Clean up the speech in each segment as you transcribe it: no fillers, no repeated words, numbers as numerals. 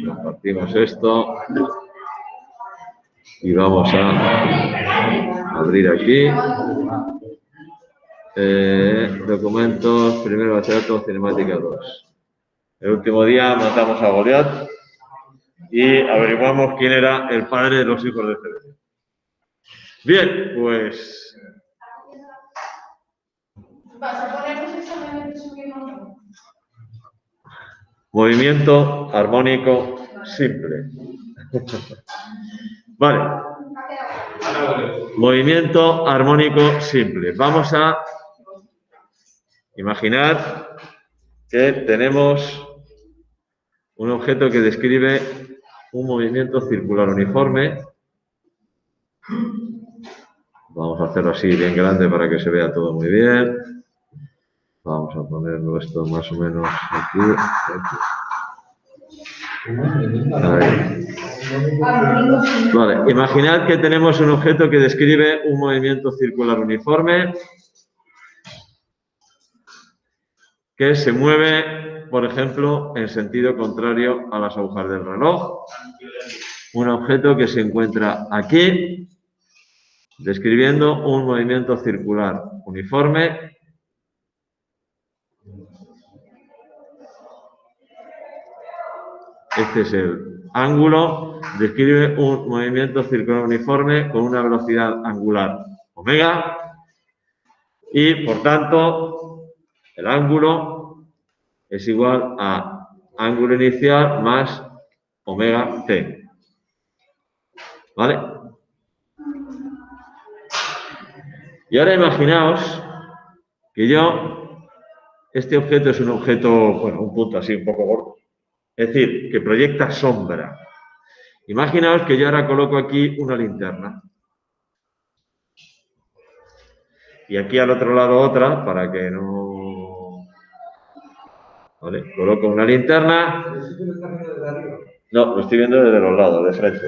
Compartimos esto. Y vamos a abrir aquí. Documentos, primero bachillerato, cinemática 2. El último día matamos a Goliat y averiguamos quién era el padre de los hijos de Zebedeo. Bien, pues... ¿Vas a poner los exámenes de subirnos? Movimiento armónico simple. Vale. Movimiento armónico simple. Vamos a imaginar que tenemos un objeto que describe un movimiento circular uniforme. Vamos a hacerlo así bien grande para que se vea todo muy bien. Vamos a ponerlo esto más o menos aquí. Ahí. Vale, imaginad que tenemos un objeto que describe un movimiento circular uniforme que se mueve, por ejemplo, en sentido contrario a las agujas del reloj. Un objeto que se encuentra aquí, describiendo un movimiento circular uniforme. Este es el ángulo, describe un movimiento circular uniforme con una velocidad angular omega y, por tanto, el ángulo es igual a ángulo inicial más omega t. ¿Vale? Y ahora imaginaos que este objeto es un objeto, bueno, un punto así un poco gordo. Es decir, que proyecta sombra. Imaginaos que yo ahora coloco aquí una linterna. Y aquí al otro lado otra, para que no... ¿Vale? Coloco una linterna. No, lo estoy viendo desde los lados, de frente.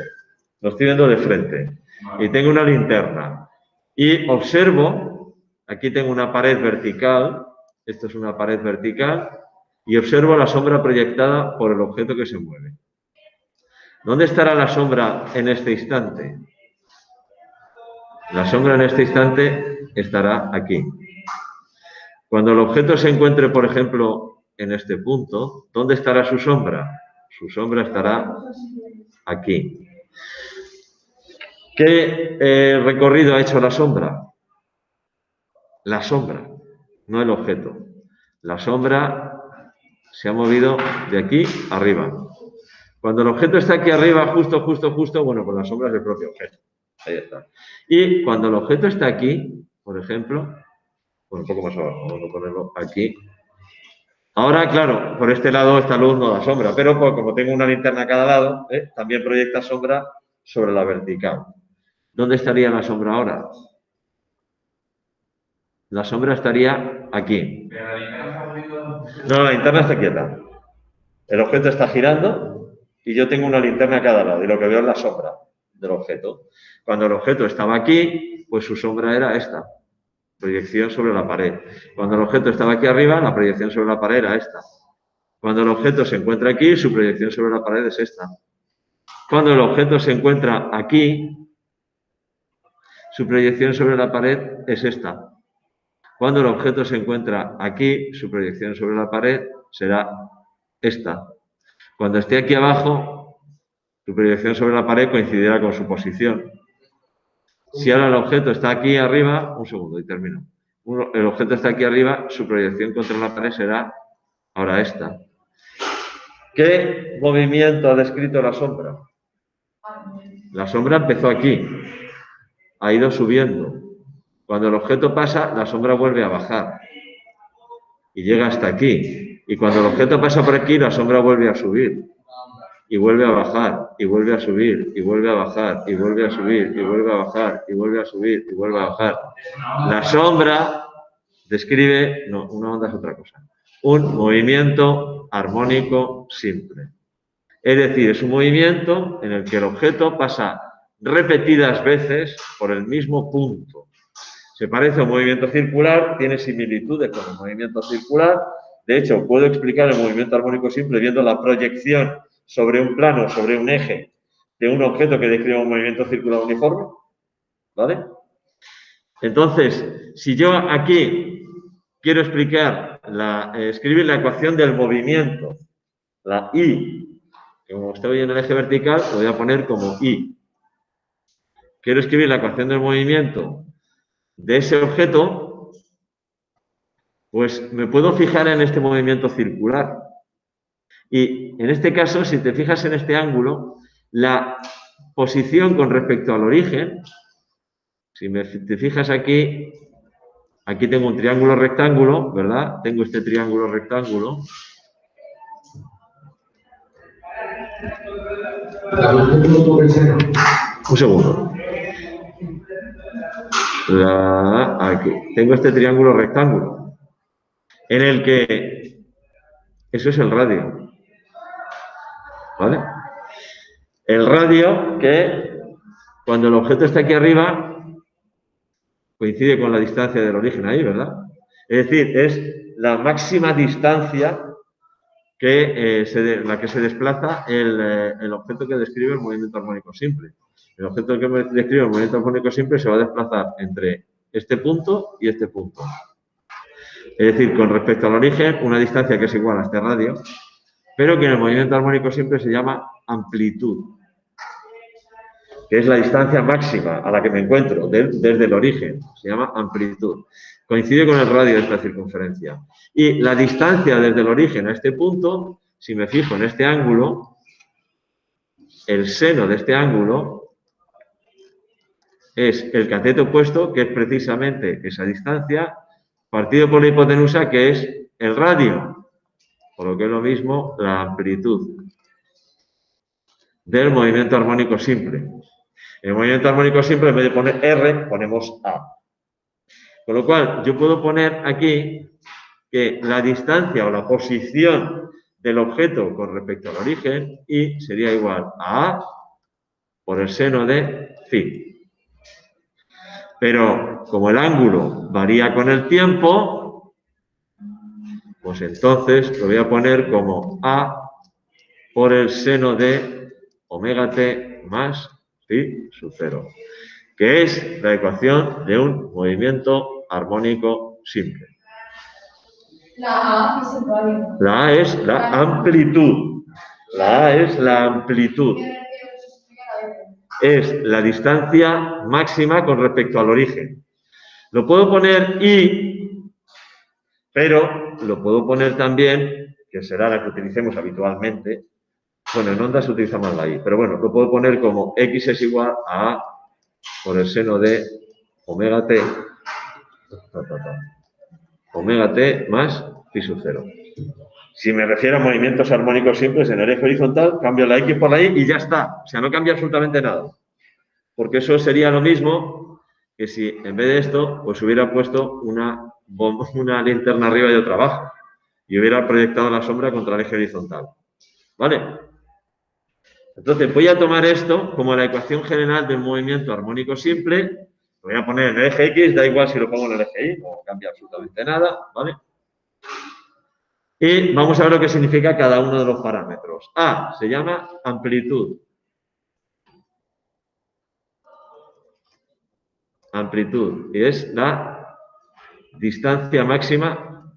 Lo estoy viendo de frente. Y tengo una linterna. Y observo, aquí tengo una pared vertical. Esto es una pared vertical. Y observo la sombra proyectada por el objeto que se mueve. ¿Dónde estará la sombra en este instante? La sombra en este instante estará aquí. Cuando el objeto se encuentre, por ejemplo, en este punto, ¿dónde estará su sombra? Su sombra estará aquí. ¿Qué recorrido ha hecho la sombra? La sombra, no el objeto. La sombra se ha movido de aquí arriba. Cuando el objeto está aquí arriba, justo, bueno, pues la sombra es el propio objeto. Ahí está. Y cuando el objeto está aquí, por ejemplo, un poco más abajo, vamos a ponerlo aquí. Ahora, claro, por este lado esta luz no da sombra, pero como tengo una linterna a cada lado, también proyecta sombra sobre la vertical. ¿Dónde estaría la sombra ahora? La sombra estaría aquí. No, la linterna está quieta. El objeto está girando y yo tengo una linterna a cada lado y lo que veo es la sombra del objeto. Cuando el objeto estaba aquí, pues su sombra era esta. Proyección sobre la pared. Cuando el objeto estaba aquí arriba, la proyección sobre la pared era esta. Cuando el objeto se encuentra aquí, su proyección sobre la pared es esta. Cuando el objeto se encuentra aquí, su proyección sobre la pared es esta. Cuando el objeto se encuentra aquí, su proyección sobre la pared será esta. Cuando esté aquí abajo, su proyección sobre la pared coincidirá con su posición. Si ahora el objeto está aquí arriba, un segundo y termino. El objeto está aquí arriba, su proyección contra la pared será ahora esta. ¿Qué movimiento ha descrito la sombra? La sombra empezó aquí, ha ido subiendo. Cuando el objeto pasa, la sombra vuelve a bajar y llega hasta aquí. Y cuando el objeto pasa por aquí, la sombra vuelve a subir y vuelve a bajar y vuelve a subir y vuelve a bajar y vuelve a subir y vuelve a bajar y vuelve a subir y vuelve a bajar. La sombra describe, no, una onda es otra cosa, un movimiento armónico simple. Es decir, es un movimiento en el que el objeto pasa repetidas veces por el mismo punto. Se parece a un movimiento circular, tiene similitudes con el movimiento circular. De hecho, puedo explicar el movimiento armónico simple viendo la proyección sobre un plano, sobre un eje de un objeto que describe un movimiento circular uniforme, ¿vale? Entonces, si yo aquí quiero escribir la ecuación del movimiento, la I, que como estoy en el eje vertical, lo voy a poner como I. Quiero escribir la ecuación del movimiento de ese objeto, pues me puedo fijar en este movimiento circular. Y en este caso, si te fijas en este ángulo, la posición con respecto al origen, si te fijas aquí, aquí tengo un triángulo rectángulo, ¿verdad? Tengo este triángulo rectángulo. Un segundo. Aquí. Tengo este triángulo rectángulo, en el que eso es el radio. ¿Vale? El radio que, cuando el objeto está aquí arriba, coincide con la distancia del origen ahí, ¿verdad? Es decir, es la máxima distancia la que se desplaza el objeto que describe el movimiento armónico simple. El objeto que describe el movimiento armónico simple se va a desplazar entre este punto y este punto. Es decir, con respecto al origen, una distancia que es igual a este radio, pero que en el movimiento armónico simple se llama amplitud, que es la distancia máxima a la que me encuentro desde el origen. Se llama amplitud. Coincide con el radio de esta circunferencia. Y la distancia desde el origen a este punto, si me fijo en este ángulo, el seno de este ángulo es el cateto opuesto, que es precisamente esa distancia, partido por la hipotenusa, que es el radio, por lo que es lo mismo la amplitud del movimiento armónico simple. En el movimiento armónico simple, en vez de poner R, ponemos A. Con lo cual, yo puedo poner aquí que la distancia o la posición del objeto con respecto al origen, I sería igual a A por el seno de phi. Pero como el ángulo varía con el tiempo, pues entonces lo voy a poner como A por el seno de omega t más phi sub 0, que es la ecuación de un movimiento armónico simple. La A es el radio. La A es la amplitud. La A es la amplitud. Es la distancia máxima con respecto al origen. Lo puedo poner I, pero lo puedo poner también, que será la que utilicemos habitualmente. Bueno, en ondas se utiliza más la I, pero bueno, lo puedo poner como X es igual a A por el seno de omega t, omega t más phi sub 0. Si me refiero a movimientos armónicos simples en el eje horizontal, cambio la X por la Y y ya está. O sea, no cambia absolutamente nada. Porque eso sería lo mismo que si en vez de esto, pues hubiera puesto una linterna arriba y otra abajo. Y hubiera proyectado la sombra contra el eje horizontal. ¿Vale? Entonces, voy a tomar esto como la ecuación general del movimiento armónico simple. Lo voy a poner en el eje X, da igual si lo pongo en el eje Y, no cambia absolutamente nada, ¿vale? Y vamos a ver lo que significa cada uno de los parámetros. A se llama amplitud. Amplitud, y es la distancia máxima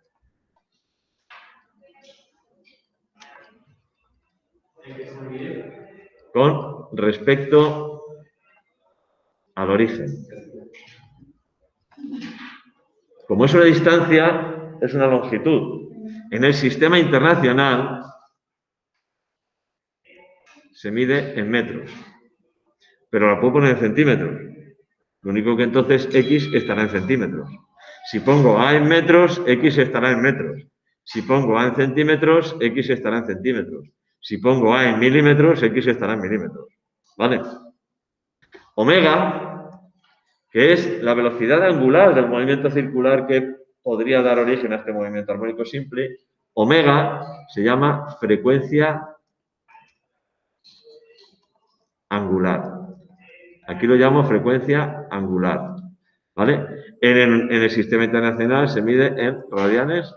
con respecto al origen. Como es una distancia, es una longitud. En el sistema internacional se mide en metros, pero la puedo poner en centímetros. Lo único que entonces X estará en centímetros. Si pongo A en metros, X estará en metros. Si pongo A en centímetros, X estará en centímetros. Si pongo A en milímetros, X estará en milímetros. ¿Vale? Omega, que es la velocidad angular del movimiento circular que podría dar origen a este movimiento armónico simple, omega se llama frecuencia angular. Aquí lo llamo frecuencia angular. ¿Vale? En el sistema internacional se mide en radianes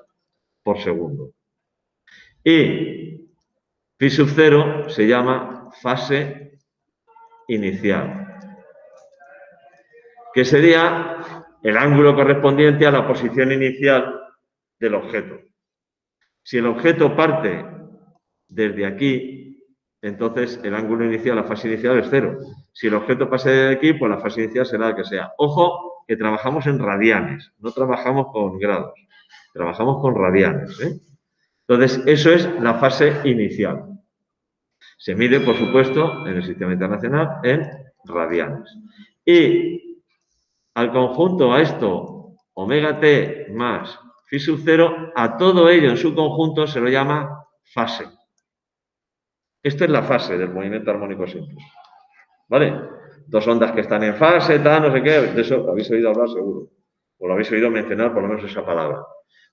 por segundo. Y Phi sub 0 se llama fase inicial, que sería el ángulo correspondiente a la posición inicial del objeto. Si el objeto parte desde aquí, entonces el ángulo inicial, la fase inicial es 0. Si el objeto pasa desde aquí, pues la fase inicial será la que sea. Ojo, que trabajamos en radianes, no trabajamos con grados, trabajamos con radianes, ¿eh? Entonces, eso es la fase inicial. Se mide, por supuesto, en el sistema internacional en radianes. Y al conjunto, a esto, omega t más phi sub 0, a todo ello en su conjunto se lo llama fase. Esto es la fase del movimiento armónico simple. ¿Vale? Dos ondas que están en fase, tal, no sé qué, de eso lo habéis oído hablar seguro. O lo habéis oído mencionar por lo menos esa palabra.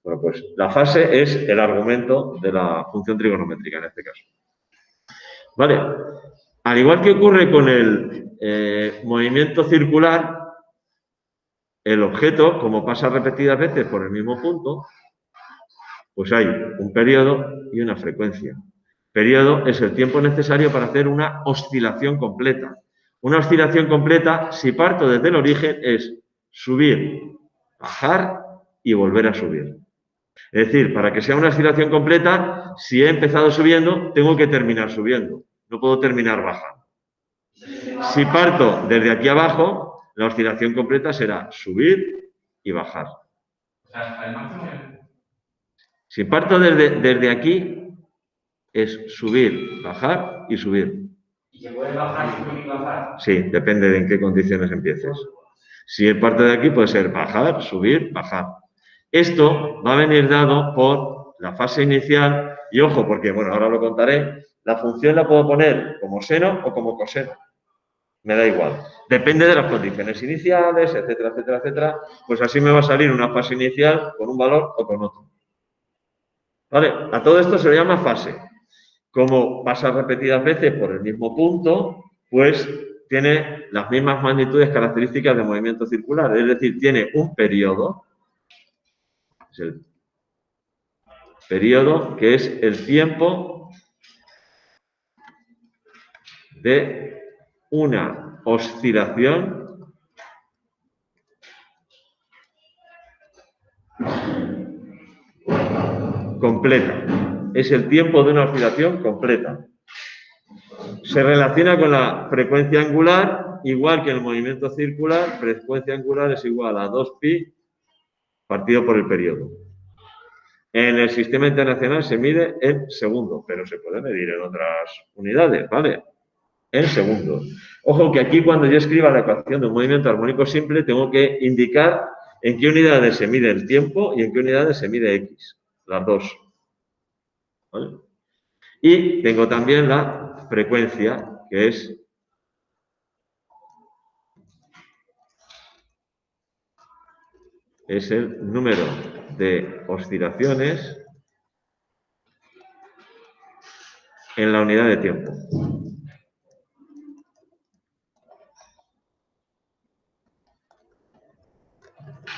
Bueno, pues la fase es el argumento de la función trigonométrica en este caso. ¿Vale? Al igual que ocurre con el movimiento circular, el objeto, como pasa repetidas veces por el mismo punto, pues hay un periodo y una frecuencia. Periodo es el tiempo necesario para hacer una oscilación completa. Una oscilación completa, si parto desde el origen, es subir, bajar y volver a subir. Es decir, para que sea una oscilación completa, si he empezado subiendo, tengo que terminar subiendo. No puedo terminar bajando. Si parto desde aquí abajo, la oscilación completa será subir y bajar. O sea, hasta el máximo. Si parto desde aquí, es subir, bajar y subir. ¿Y se puede bajar, subir y bajar? Sí, depende de en qué condiciones empieces. Si parto de aquí, puede ser bajar, subir, bajar. Esto va a venir dado por la fase inicial y ojo, porque, bueno, ahora lo contaré, la función la puedo poner como seno o como coseno. Me da igual. Depende de las condiciones iniciales, etcétera, etcétera, etcétera. Pues así me va a salir una fase inicial con un valor o con otro. ¿Vale? A todo esto se le llama fase. Como pasa repetidas veces por el mismo punto, pues tiene las mismas magnitudes características de movimiento circular. Es decir, tiene un periodo. Es el periodo que es el tiempo de una oscilación completa. Es el tiempo de una oscilación completa. Se relaciona con la frecuencia angular, igual que el movimiento circular, frecuencia angular es igual a 2pi partido por el periodo. En el sistema internacional se mide en segundos, pero se puede medir en otras unidades, ¿vale? En segundos. Ojo que aquí cuando yo escriba la ecuación de un movimiento armónico simple tengo que indicar en qué unidades se mide el tiempo y en qué unidades se mide x, las dos. ¿Vale? Y tengo también la frecuencia, que es el número de oscilaciones en la unidad de tiempo.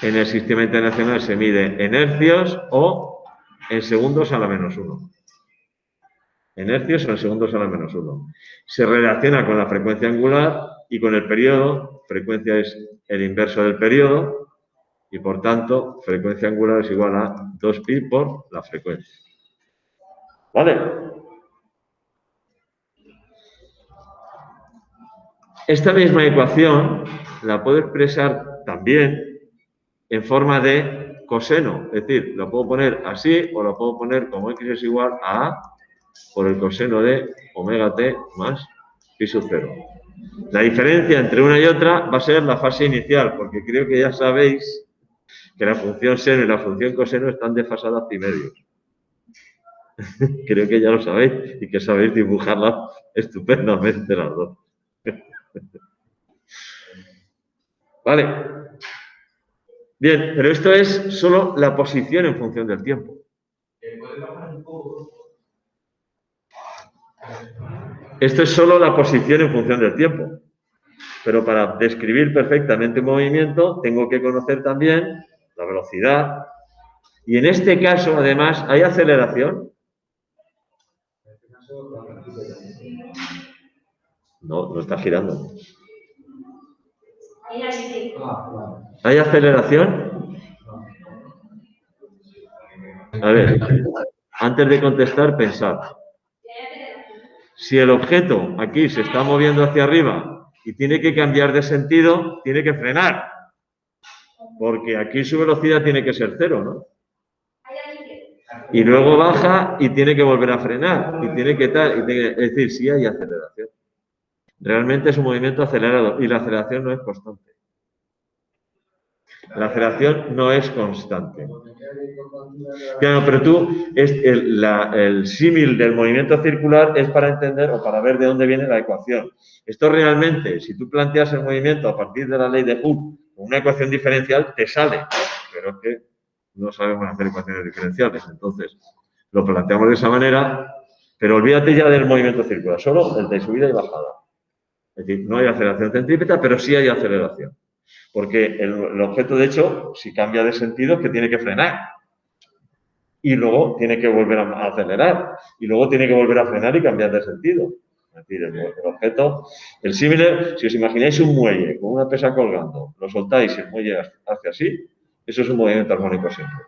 En el sistema internacional se mide en hercios o en segundos a la menos 1. En hercios o en segundos a la menos 1. Se relaciona con la frecuencia angular y con el periodo. Frecuencia es el inverso del periodo y, por tanto, frecuencia angular es igual a 2pi por la frecuencia. ¿Vale? Esta misma ecuación la puedo expresar también en forma de coseno, es decir, lo puedo poner así o lo puedo poner como x es igual a A por el coseno de omega t más pi sub 0. La diferencia entre una y otra va a ser la fase inicial, porque creo que ya sabéis que la función seno y la función coseno están desfasadas pi medios. Creo que ya lo sabéis y que sabéis dibujarlas estupendamente las dos. Vale. Bien, pero esto es solo la posición en función del tiempo. Esto es solo la posición en función del tiempo. Pero para describir perfectamente un movimiento tengo que conocer también la velocidad. Y en este caso, además, ¿hay aceleración? No, no está girando. ¿Hay aceleración? A ver, antes de contestar, pensad. Si el objeto aquí se está moviendo hacia arriba y tiene que cambiar de sentido, tiene que frenar. Porque aquí su velocidad tiene que ser 0, ¿no? Y luego baja y tiene que volver a frenar. Y tiene que tal. Es decir, sí hay aceleración. Realmente es un movimiento acelerado y la aceleración no es constante. La aceleración no es constante. Claro, pero tú, el símil del movimiento circular es para entender o para ver de dónde viene la ecuación. Esto realmente, si tú planteas el movimiento a partir de la ley de Hooke, con una ecuación diferencial, te sale. Pero es que no sabemos hacer ecuaciones diferenciales. Entonces, lo planteamos de esa manera, pero olvídate ya del movimiento circular, solo el de subida y bajada. Es decir, no hay aceleración centrípeta, pero sí hay aceleración. Porque el objeto, de hecho, si cambia de sentido, es que tiene que frenar. Y luego tiene que volver a acelerar. Y luego tiene que volver a frenar y cambiar de sentido. Es decir, el objeto, el símil, si os imagináis un muelle con una pesa colgando, lo soltáis y el muelle hace así, eso es un movimiento armónico siempre.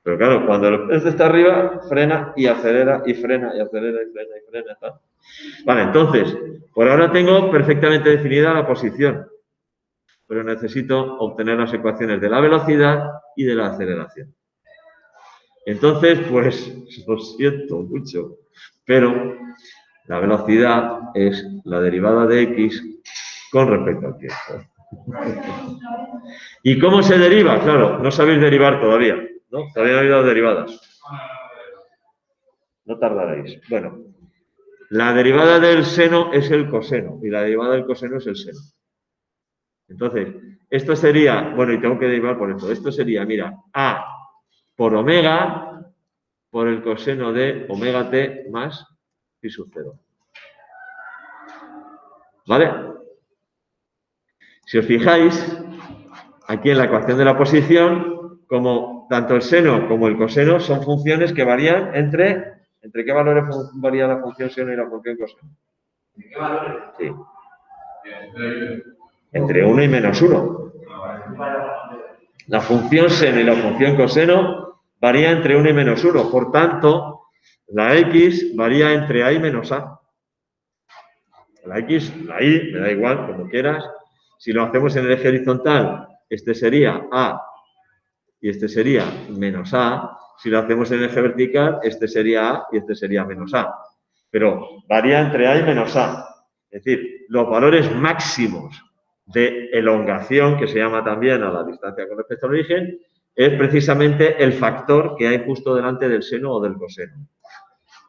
Pero claro, cuando el pez está arriba, frena y acelera y frena y acelera y frena y frena. ¿Tal? Vale, entonces, por ahora tengo perfectamente definida la posición, pero necesito obtener las ecuaciones de la velocidad y de la aceleración. Entonces, pues, lo siento mucho, pero la velocidad es la derivada de x con respecto al tiempo. ¿Y cómo se deriva? Claro, no sabéis derivar todavía, ¿no? Todavía no habéis dado derivadas. No tardaréis. Bueno, la derivada del seno es el coseno y la derivada del coseno es el seno. Entonces, esto sería, bueno, y tengo que derivar por esto. Esto sería, mira, a por omega por el coseno de omega t más pi sub 0. ¿Vale? Si os fijáis, aquí en la ecuación de la posición, como tanto el seno como el coseno son funciones que varían ¿entre qué valores varía la función seno y la función coseno? ¿Qué valores? Sí. Entre 1 y menos 1. La función seno y la función coseno varía entre 1 y menos 1. Por tanto, la x varía entre a y menos a. La x, la y, me da igual, como quieras. Si lo hacemos en el eje horizontal, este sería a y este sería menos a. Si lo hacemos en el eje vertical, este sería a y este sería menos a. Pero varía entre a y menos a. Es decir, los valores máximos de elongación, que se llama también a la distancia con respecto al origen, es precisamente el factor que hay justo delante del seno o del coseno.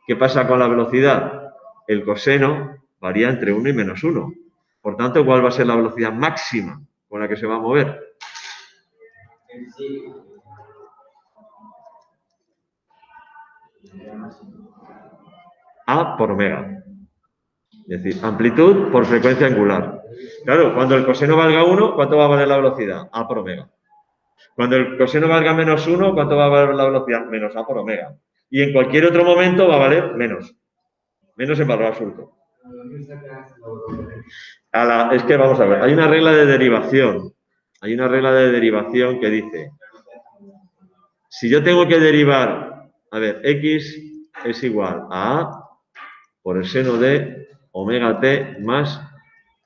¿Qué pasa con la velocidad? El coseno varía entre 1 y menos 1. Por tanto, ¿cuál va a ser la velocidad máxima con la que se va a mover? A por omega. Es decir, amplitud por frecuencia angular. Claro, cuando el coseno valga 1, ¿cuánto va a valer la velocidad? A por omega. Cuando el coseno valga menos 1, ¿cuánto va a valer la velocidad? Menos a por omega. Y en cualquier otro momento va a valer menos. Menos en valor absoluto. Es que vamos a ver, hay una regla de derivación. Hay una regla de derivación que dice, si yo tengo que derivar, a ver, x es igual a a por el seno de omega t más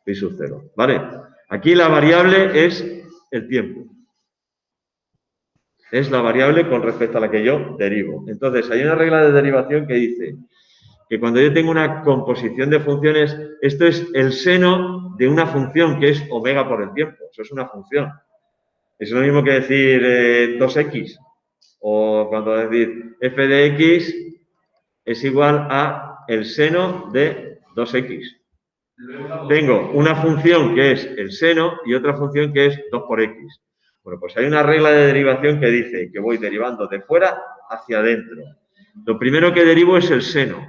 pi sub 0, ¿vale? Aquí la variable es el tiempo. Es la variable con respecto a la que yo derivo. Entonces, hay una regla de derivación que dice que cuando yo tengo una composición de funciones, esto es el seno de una función que es omega por el tiempo. Eso es una función. Es lo mismo que decir 2x. O cuando decir f de x es igual a el seno de 2x. Tengo una función que es el seno y otra función que es 2 por x. Bueno, pues hay una regla de derivación que dice que voy derivando de fuera hacia adentro. Lo primero que derivo es el seno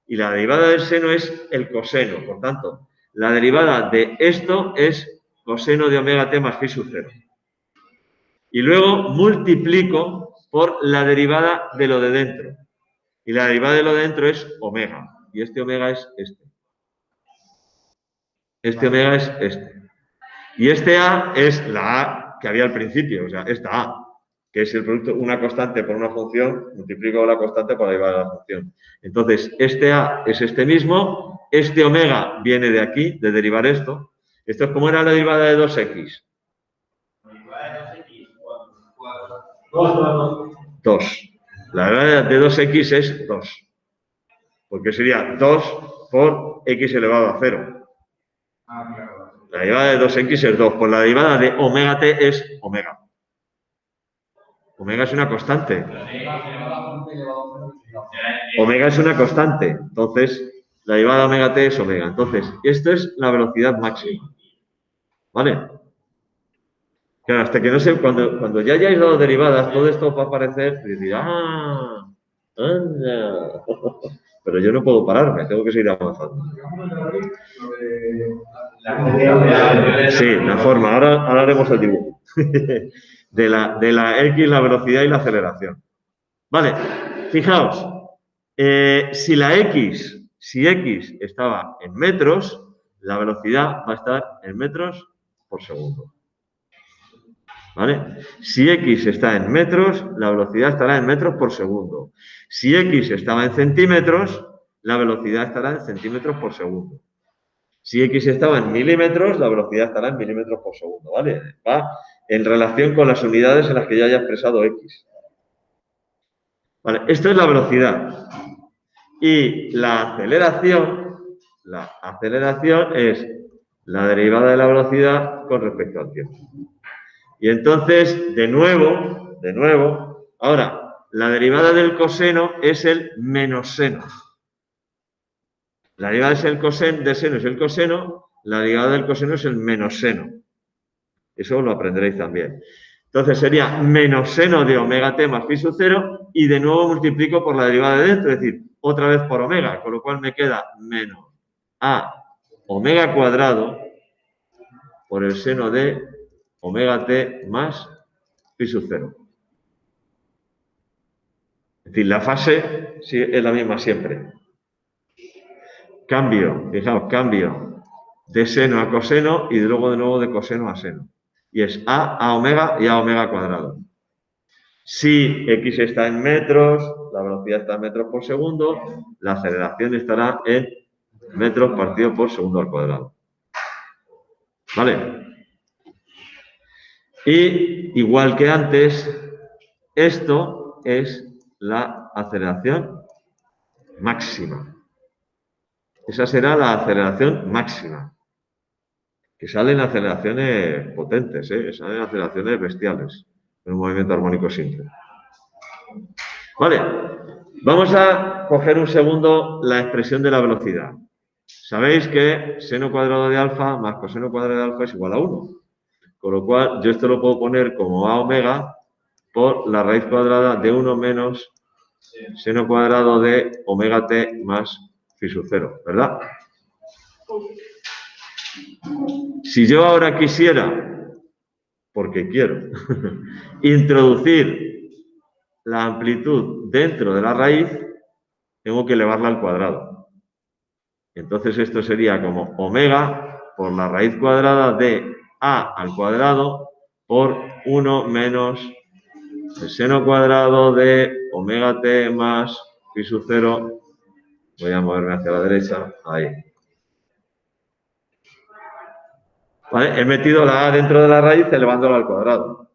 y la derivada del seno es el coseno. Por tanto, la derivada de esto es coseno de omega t más phi sub 0. Y luego multiplico por la derivada de lo de dentro. Y la derivada de lo de dentro es omega. y este omega es este. Este omega es este. Y este A es la A que había al principio, o sea, esta A, que es el producto, una constante por una función, multiplico la constante por la derivada de la función. Entonces, este A es este mismo, este omega viene de aquí, de derivar esto. Esto es como era la derivada de 2x. 2. La derivada de 2x es 2. Porque sería 2 por x elevado a 0. La derivada de 2x es 2. Pues la derivada de omega t es omega. Omega es una constante. Omega es una constante. Entonces, la derivada de omega t es omega. Entonces, esto es la velocidad máxima. ¿Vale? Claro, hasta que no sé, cuando ya hayáis dado derivadas, todo esto va a aparecer y decir, ¡ah! ¡Anda! Pero yo no puedo pararme, tengo que seguir avanzando. Sí, la forma. Ahora haremos el dibujo. De la X, la velocidad y la aceleración. Vale, fijaos. Si X estaba en metros, la velocidad va a estar en metros por segundo. ¿Vale? Si X está en metros, la velocidad estará en metros por segundo. Si X estaba en centímetros, la velocidad estará en centímetros por segundo. Si X estaba en milímetros, la velocidad estará en milímetros por segundo, ¿vale? Va en relación con las unidades en las que ya haya expresado X. Vale, esto es la velocidad. Y la aceleración es la derivada de la velocidad con respecto al tiempo. Y entonces, de nuevo, ahora, la derivada del coseno es el menos seno. La derivada es el coseno, de seno es el coseno, la derivada del coseno es el menos seno. Eso lo aprenderéis también. Entonces sería menos seno de omega t más phi sub 0 y de nuevo multiplico por la derivada de dentro, es decir, otra vez por omega, con lo cual me queda menos a omega cuadrado por el seno de omega t más phi sub 0. Es decir, la fase es la misma siempre. Cambio, fijaos, cambio de seno a coseno y luego de nuevo de coseno a seno. Y es a omega y a omega cuadrado. Si X está en metros, la velocidad está en metros por segundo, la aceleración estará en metros partido por segundo al cuadrado. ¿Vale? Y igual que antes, esto es la aceleración máxima. Esa será la aceleración máxima. Que salen aceleraciones potentes, salen aceleraciones bestiales en un movimiento armónico simple. Vale, vamos a coger un segundo la expresión de la velocidad. Sabéis que seno cuadrado de alfa más coseno cuadrado de alfa es igual a 1. Con lo cual, yo esto lo puedo poner como a omega por la raíz cuadrada de 1 menos seno cuadrado de omega t más phi sub 0, ¿verdad? Si yo ahora quisiera, porque quiero, introducir la amplitud dentro de la raíz, tengo que elevarla al cuadrado. Entonces esto sería como omega por la raíz cuadrada de a al cuadrado por 1 menos el seno cuadrado de omega t más phi sub 0. Voy a moverme hacia la derecha, ahí. ¿Vale? He metido la a dentro de la raíz elevándola al cuadrado.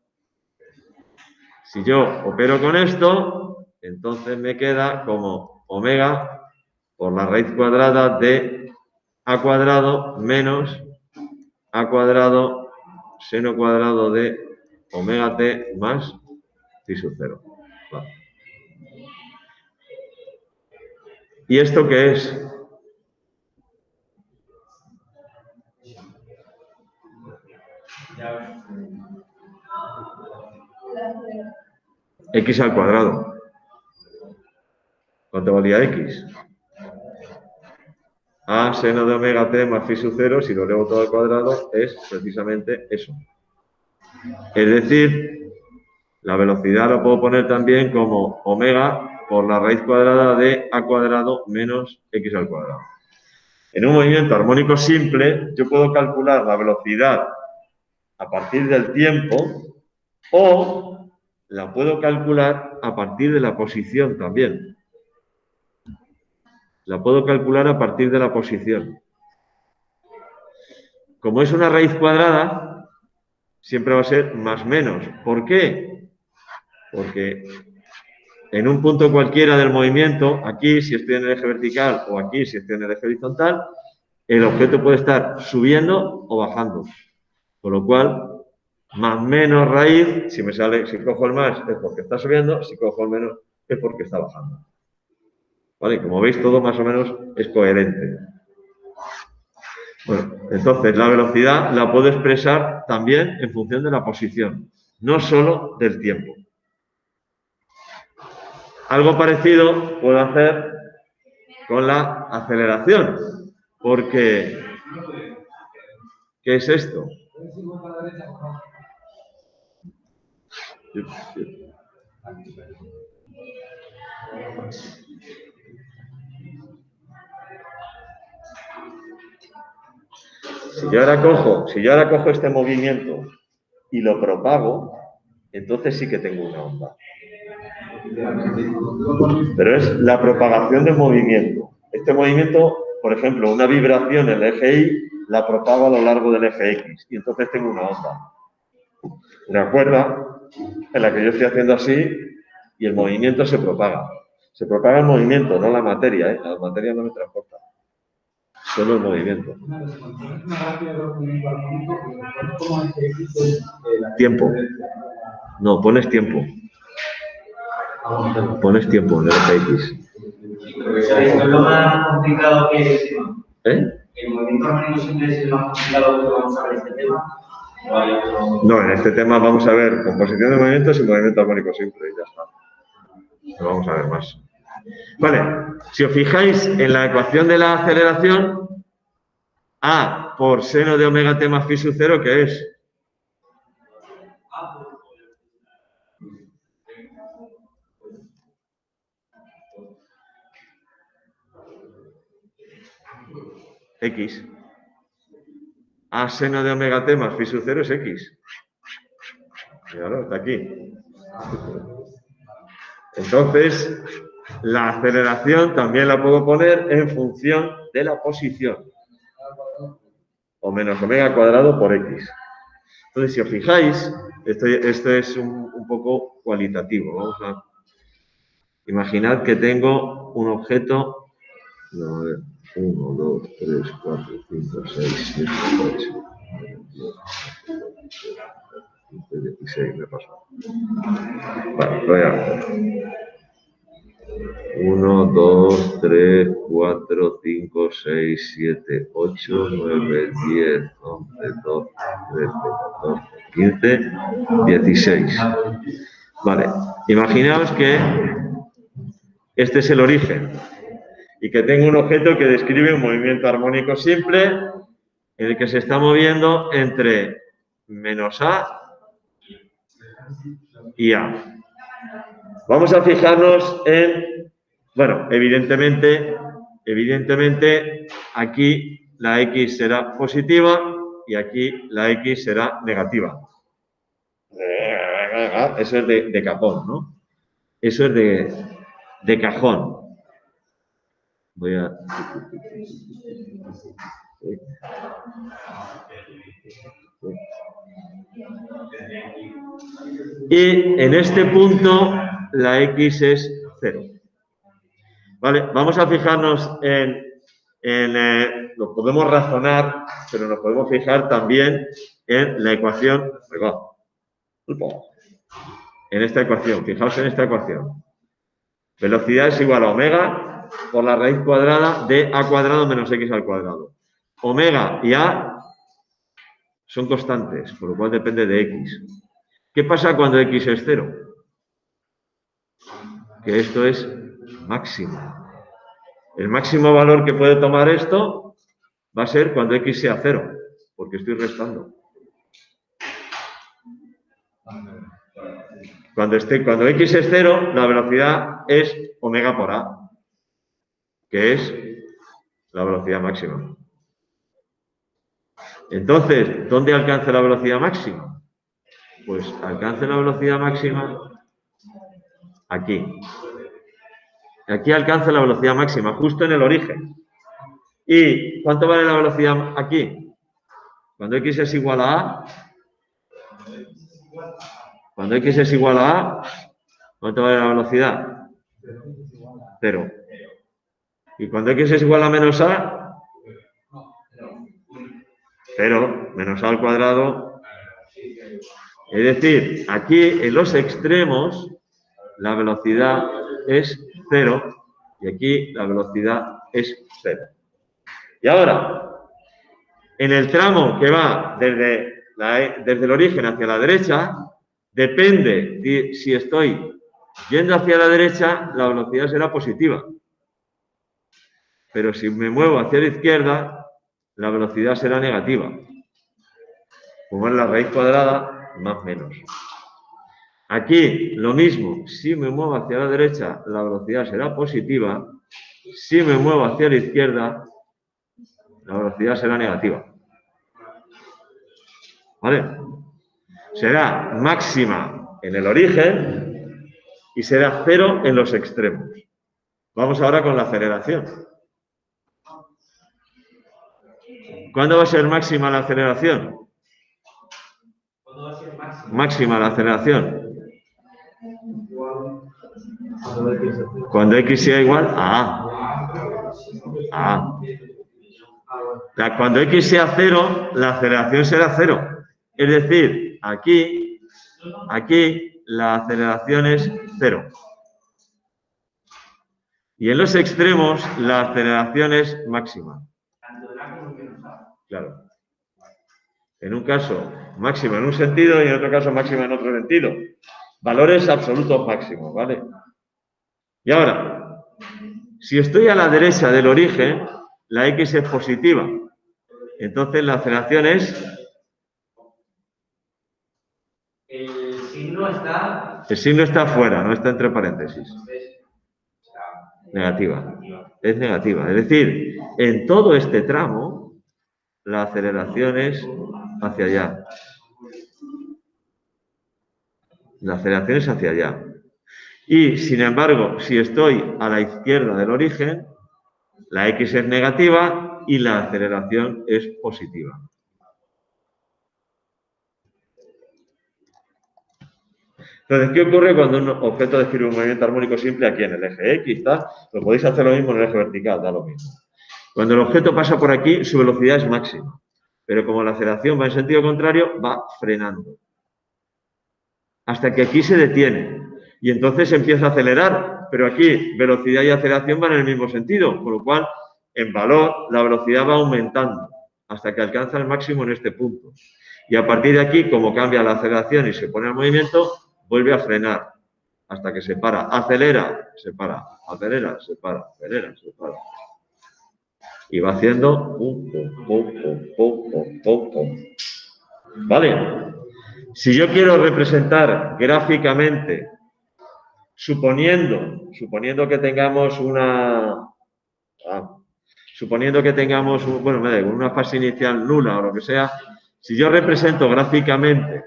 Si yo opero con esto, entonces me queda como omega por la raíz cuadrada de a cuadrado menos a cuadrado seno cuadrado de omega t más phi sub 0. Vale. ¿Y esto qué es? X al cuadrado. ¿Cuánto valía X? A seno de omega t más phi sub 0, si lo elevo todo al cuadrado, es precisamente eso. Es decir, la velocidad lo puedo poner también como omega por la raíz cuadrada de a cuadrado menos x al cuadrado. En un movimiento armónico simple, yo puedo calcular la velocidad a partir del tiempo o la puedo calcular a partir de la posición también. La puedo calcular a partir de la posición. Como es una raíz cuadrada, siempre va a ser más menos. ¿Por qué? Porque en un punto cualquiera del movimiento, aquí si estoy en el eje vertical o aquí si estoy en el eje horizontal, el objeto puede estar subiendo o bajando. Con lo cual, más menos raíz, si cojo el más es porque está subiendo, si cojo el menos es porque está bajando. ¿Vale? Como veis, todo más o menos es coherente. Bueno, entonces la velocidad la puedo expresar también en función de la posición, no solo del tiempo. Algo parecido puedo hacer con la aceleración, porque ¿qué es esto? Si yo ahora cojo este movimiento y lo propago, entonces sí que tengo una onda. Pero es la propagación del movimiento. Este movimiento, por ejemplo, una vibración en el eje Y, la propago a lo largo del eje X y entonces tengo una onda. Una cuerda en la que yo estoy haciendo así y el movimiento se propaga. Se propaga el movimiento, no la materia, ¿eh? La materia no me transporta. Solo el movimiento. Tiempo. No, pones tiempo. Pones tiempo en el eje X. ¿Es lo más complicado que es? ¿Eh? ¿El movimiento armónico simple es el más complicado que vamos a ver en este tema? No, en este tema vamos a ver composición de movimientos y movimiento armónico simple y ya está. No vamos a ver más. Vale, si os fijáis en la ecuación de la aceleración, A por seno de omega t más phi sub 0, ¿qué es? X. A seno de omega t más phi sub 0 es X. Claro, está aquí. Entonces, la aceleración también la puedo poner en función de la posición. O menos omega cuadrado por X. Entonces, si os fijáis, esto es un poco cualitativo. Vamos a imaginar que tengo un objeto. No, a ver, 1, 2, 3, 4, 5, 6, 7, 8, 15, 16, me pasa. Vale, voy a hacer. 1, 2, 3, 4, 5, 6, 7, 8, 9, 10, 11, 12, 13, 14, 15, 16. Vale, imaginaos que este es el origen y que tengo un objeto que describe un movimiento armónico simple en el que se está moviendo entre menos A y A. Vamos a fijarnos en, bueno, evidentemente aquí la X será positiva y aquí la X será negativa. Eso es de cajón, ¿no? Eso es de cajón. Voy a... Y en este punto la X es 0. Vale, vamos a fijarnos lo podemos razonar, pero nos podemos fijar también en la ecuación. En esta ecuación, fijaos en esta ecuación. Velocidad es igual a omega por la raíz cuadrada de a cuadrado menos x al cuadrado. Omega y a son constantes, por lo cual depende de x. ¿Qué pasa cuando x es 0? Que esto es máximo. El máximo valor que puede tomar esto va a ser cuando x sea 0, porque estoy restando. Cuando x es 0, la velocidad es omega por a, que es la velocidad máxima. Entonces, ¿dónde alcanza la velocidad máxima? Pues alcanza la velocidad máxima aquí. Aquí alcanza la velocidad máxima, justo en el origen. ¿Y cuánto vale la velocidad aquí? Cuando x es igual a a, cuando x es igual a a, ¿cuánto vale la velocidad? 0. ¿Y cuando x es igual a menos a? 0, menos a al cuadrado. Es decir, aquí en los extremos la velocidad es 0 y aquí la velocidad es 0. Y ahora, en el tramo que va desde el origen hacia la derecha, depende de si estoy yendo hacia la derecha, la velocidad será positiva. Pero si me muevo hacia la izquierda, la velocidad será negativa. Como es la raíz cuadrada, más menos. Aquí, lo mismo. Si me muevo hacia la derecha, la velocidad será positiva. Si me muevo hacia la izquierda, la velocidad será negativa. ¿Vale? Será máxima en el origen y será 0 en los extremos. Vamos ahora con la aceleración. ¿Cuándo va a ser máxima la aceleración? ¿Cuándo va a ser máxima? Máxima la aceleración. Cuando x sea igual a a. Cuando x sea 0, la aceleración será 0. Es decir, aquí la aceleración es 0. Y en los extremos la aceleración es máxima. Claro. En un caso máxima en un sentido y en otro caso máxima en otro sentido. Valores absolutos máximos, ¿vale? Y ahora, si estoy a la derecha del origen, la x es positiva. Entonces la aceleración es... El signo está... El signo está fuera, no está entre paréntesis. Negativa. Es negativa. Es decir, en todo este tramo, la aceleración es hacia allá. La aceleración es hacia allá. Y, sin embargo, si estoy a la izquierda del origen, la x es negativa y la aceleración es positiva. Entonces, ¿qué ocurre cuando un objeto describe un movimiento armónico simple aquí en el eje X? Lo podéis hacer lo mismo en el eje vertical, da lo mismo. Cuando el objeto pasa por aquí, su velocidad es máxima. Pero como la aceleración va en sentido contrario, va frenando. Hasta que aquí se detiene. Y entonces empieza a acelerar. Pero aquí velocidad y aceleración van en el mismo sentido. Con lo cual, en valor, la velocidad va aumentando hasta que alcanza el máximo en este punto. Y a partir de aquí, como cambia la aceleración y se pone el movimiento, vuelve a frenar hasta que se para. Acelera, se para. Acelera, se para. Acelera, se para. Y va haciendo pum, pum, pum, pum, pum, pum, pum, pum. ¿Vale? Si yo quiero representar gráficamente, suponiendo que tengamos una fase inicial nula o lo que sea, si yo represento gráficamente,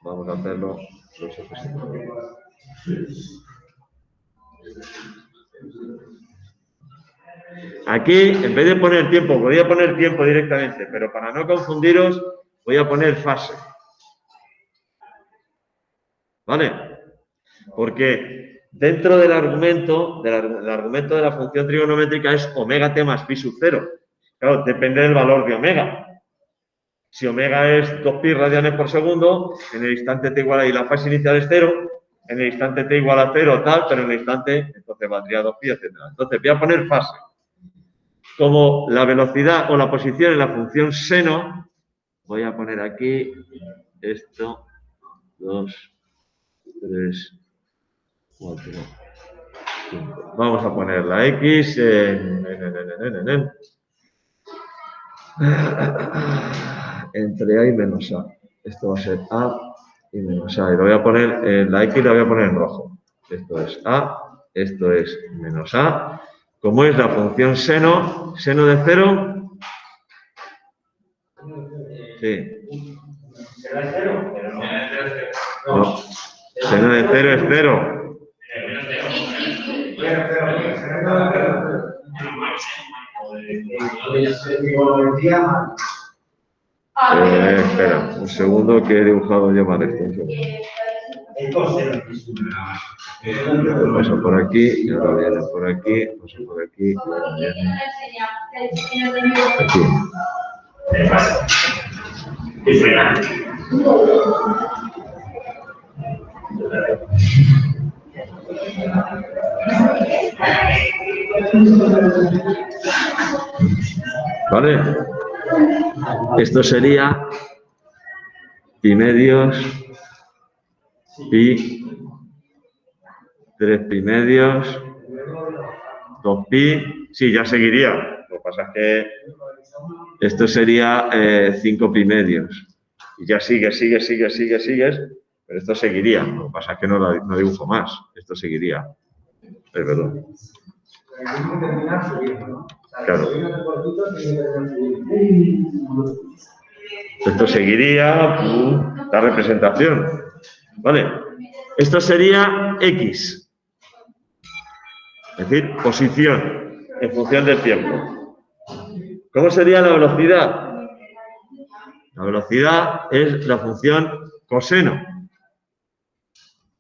vamos a hacerlo. Aquí, en vez de poner tiempo, podría poner tiempo directamente, pero para no confundiros, voy a poner fase. ¿Vale? Porque dentro del argumento, de la función trigonométrica es omega t más pi sub 0. Claro, depende del valor de omega. Si omega es 2pi radianes por segundo, en el instante t igual a y la fase inicial es 0, en el instante t igual a 0 tal, pero en el instante, entonces valdría 2pi, etc. Entonces voy a poner fase. Como la velocidad o la posición en la función seno, voy a poner aquí esto, 2, 3, 4, 5. Vamos a poner la X entre A y menos A. Esto va a ser A y menos A. Y lo voy a poner, la X la voy a poner en rojo. Esto es A, esto es menos A. Como es la función seno, seno de 0. Sí. ¿Será 0? Pero no. No. Seno de 0 es 0. Espera, un segundo que he dibujado yo mal esto. Paso por aquí, y ahora viene por aquí, paso por aquí, y ahora viene aquí. ¿Vale? Esto sería pi medios, pi, 3 pi medios, 2 pi, sí, ya seguiría. Lo que pasa es que esto sería 5 pi medios. Y ya sigues, pero esto seguiría. Lo que pasa es que no dibujo más. Esto seguiría. Perdón. Claro. Esto seguiría la representación. ¿Vale? Esto sería X. Es decir, posición en función del tiempo. ¿Cómo sería la velocidad? La velocidad es la función coseno.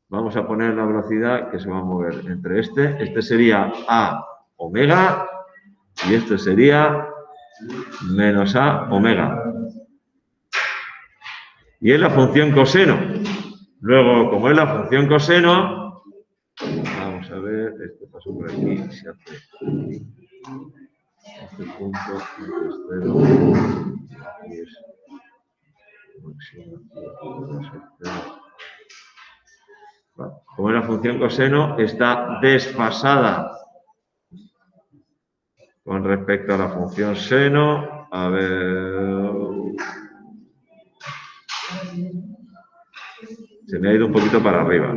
Vamos a poner la velocidad que se va a mover entre este sería A omega y este sería menos A omega. Y es la función coseno. Luego, como es la función coseno, vamos a ver, este paso por aquí, se hace este punto, este es 0, aquí es máximo, vale. Como es la función coseno, está desfasada con respecto a la función seno. A ver, se me ha ido un poquito para arriba.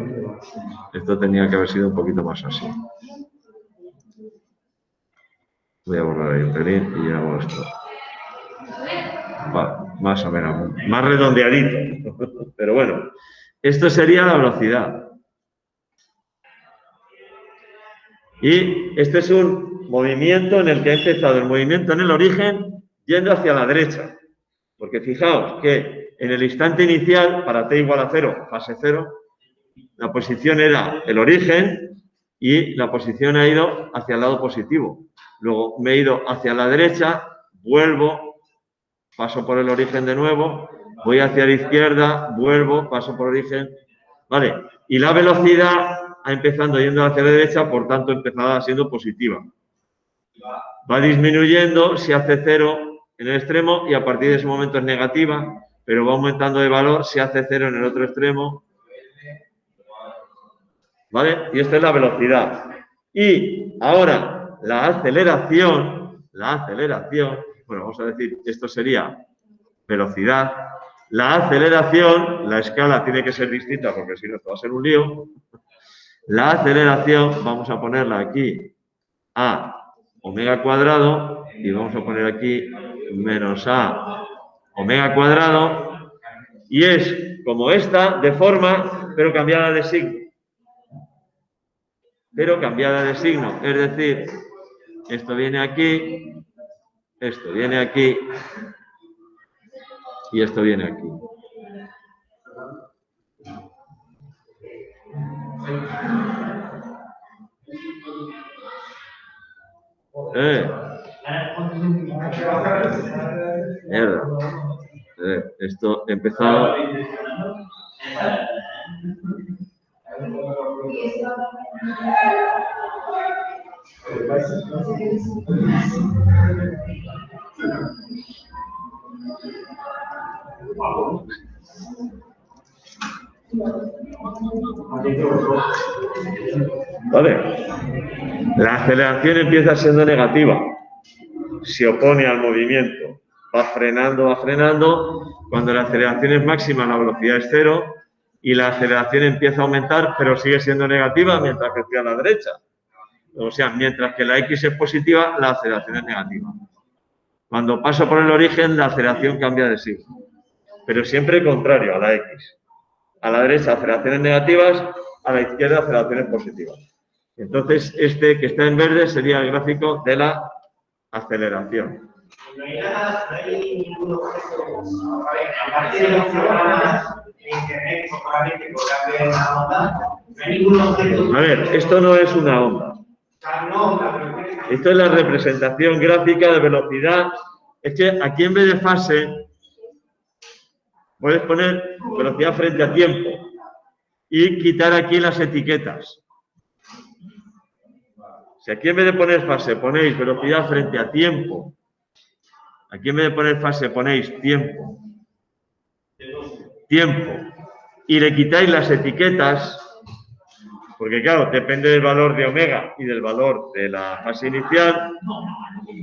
Esto tenía que haber sido un poquito más así. Voy a borrar ahí un pelín y hago esto. Vale, más o menos, más redondeadito. Pero bueno, esto sería la velocidad. Y este es un movimiento en el que ha empezado el movimiento en el origen yendo hacia la derecha. Porque fijaos que en el instante inicial, para t igual a 0, fase 0, la posición era el origen y la posición ha ido hacia el lado positivo. Luego me he ido hacia la derecha, vuelvo, paso por el origen de nuevo, voy hacia la izquierda, vuelvo, paso por el origen. Vale, y la velocidad ha empezado yendo hacia la derecha, por tanto empezaba siendo positiva. Va disminuyendo, se hace 0 en el extremo y a partir de ese momento es negativa, pero va aumentando de valor, se hace 0 en el otro extremo. ¿Vale? Y esta es la velocidad. Y ahora, la aceleración, bueno, vamos a decir, esto sería velocidad. La aceleración, la escala tiene que ser distinta porque si no, esto va a ser un lío. La aceleración, vamos a ponerla aquí a omega cuadrado y vamos a poner aquí menos a omega cuadrado y es como esta de forma, pero cambiada de signo. Es decir, esto viene aquí y esto viene aquí. Mierda. Esto he empezado. Vale. La aceleración empieza siendo negativa. Se opone al movimiento. Va frenando. Cuando la aceleración es máxima, la velocidad es 0. y la aceleración empieza a aumentar, pero sigue siendo negativa mientras que estoy a la derecha. O sea, mientras que la X es positiva, la aceleración es negativa. Cuando paso por el origen, la aceleración cambia de signo, pero siempre contrario a la X. A la derecha, aceleraciones negativas, a la izquierda, aceleraciones positivas. Entonces, este que está en verde sería el gráfico de la aceleración. No hay ningún objeto, aparte de los programas de internet, solamente por ver la onda, no hay ningún objeto. A ver, esto no es una onda. Esto es la representación gráfica de velocidad. Es que aquí en vez de fase, puedes poner velocidad frente a tiempo y quitar aquí las etiquetas. Si aquí en vez de poner fase ponéis velocidad frente a tiempo, aquí en vez de poner fase ponéis tiempo, y le quitáis las etiquetas, porque claro, depende del valor de omega y del valor de la fase inicial,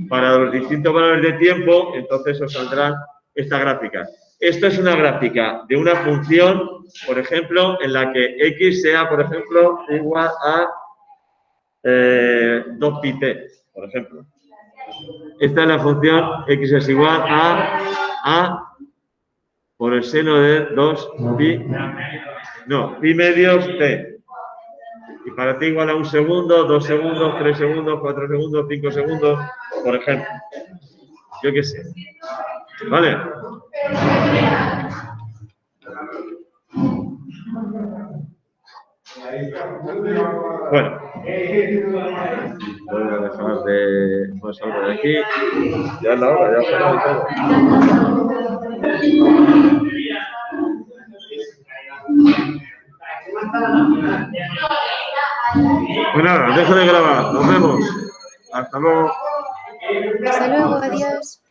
para los distintos valores de tiempo, entonces os saldrán esta gráfica. Esto es una gráfica de una función, por ejemplo, en la que x sea, por ejemplo, igual a 2πt, por ejemplo. Esta es la función x es igual a por el seno de 2pi medios t. Y para t igual a 1 segundo, 2 segundos, 3 segundos, 4 segundos, 5 segundos, por ejemplo. Yo qué sé. ¿Vale? Bueno. Voy a dejar de pasar de aquí. Ya es la hora, ya ha pasado y todo. Pues nada, dejo de grabar. Nos vemos. Hasta luego. Hasta luego, adiós.